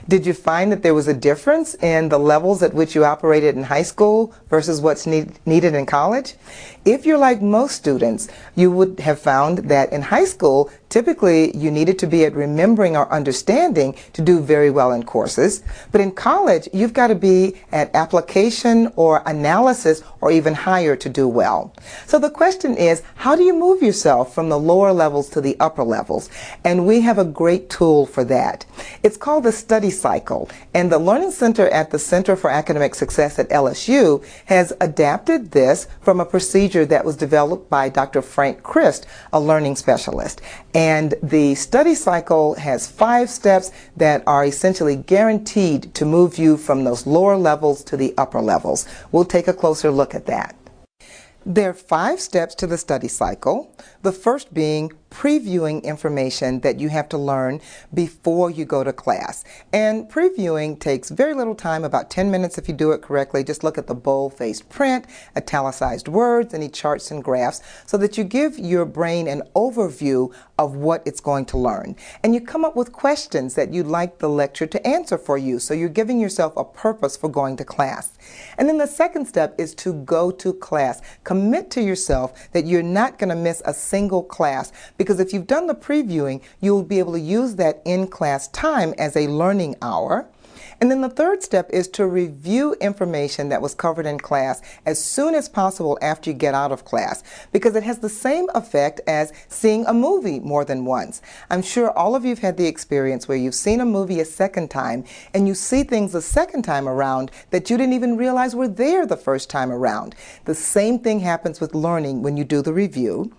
Did you find that there was a difference in the levels at which you operated in high school versus what's needed in college? If you're like most students, you would have found that in high school, typically you needed to be at remembering or understanding to do very well in courses. But in college, you've got to be at application or analysis or even higher to do well. So the question is, how do you move yourself from the lower levels to the upper levels? And we have a great tool for that. It's called the study cycle, and the Learning Center at the Center for Academic Success at LSU has adapted this from a procedure that was developed by Dr. Frank Christ, a learning specialist. And the study cycle has 5 steps that are essentially guaranteed to move you from those lower levels to the upper levels. We'll take a closer look at that. There are 5 steps to the study cycle, the first being previewing information that you have to learn before you go to class. And previewing takes very little time, about 10 minutes if you do it correctly. Just look at the bold-faced print, italicized words, any charts and graphs, so that you give your brain an overview of what it's going to learn. And you come up with questions that you'd like the lecturer to answer for you, so you're giving yourself a purpose for going to class. And then the second step is to go to class. Commit to yourself that you're not going to miss a single class, because if you've done the previewing, you'll be able to use that in-class time as a learning hour. And then the third step is to review information that was covered in class as soon as possible after you get out of class, because it has the same effect as seeing a movie more than once. I'm sure all of you have had the experience where you've seen a movie a second time and you see things a second time around that you didn't even realize were there the first time around. The same thing happens with learning when you do the review.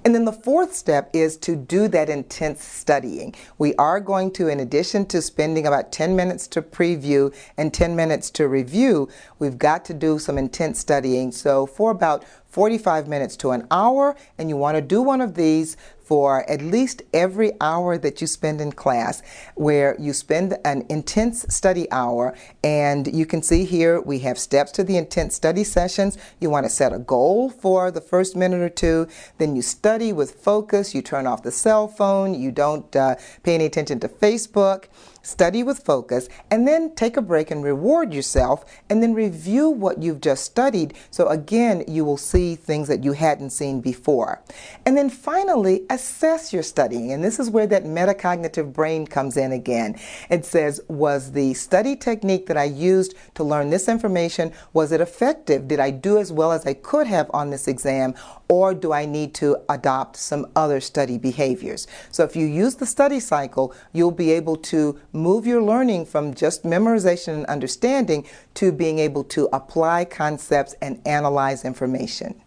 And then the fourth step is to do that intense studying. We are going to, in addition to spending about 10 minutes to preview and 10 minutes to review, we've got to do some intense studying. So for about 45 minutes to an hour, and you want to do one of these for at least every hour that you spend in class, where you spend an intense study hour. And you can see here we have steps to the intense study sessions. You want to set a goal for the first minute or two, then you study with focus, you turn off the cell phone, you don't pay any attention to Facebook. Study with focus, and then take a break and reward yourself, and then review what you've just studied. So again, you will see things that you hadn't seen before. And then finally, assess your studying. And this is where that metacognitive brain comes in again. It says, was the study technique that I used to learn this information, was it effective? Did I do as well as I could have on this exam? Or do I need to adopt some other study behaviors? So if you use the study cycle, you'll be able to move your learning from just memorization and understanding to being able to apply concepts and analyze information.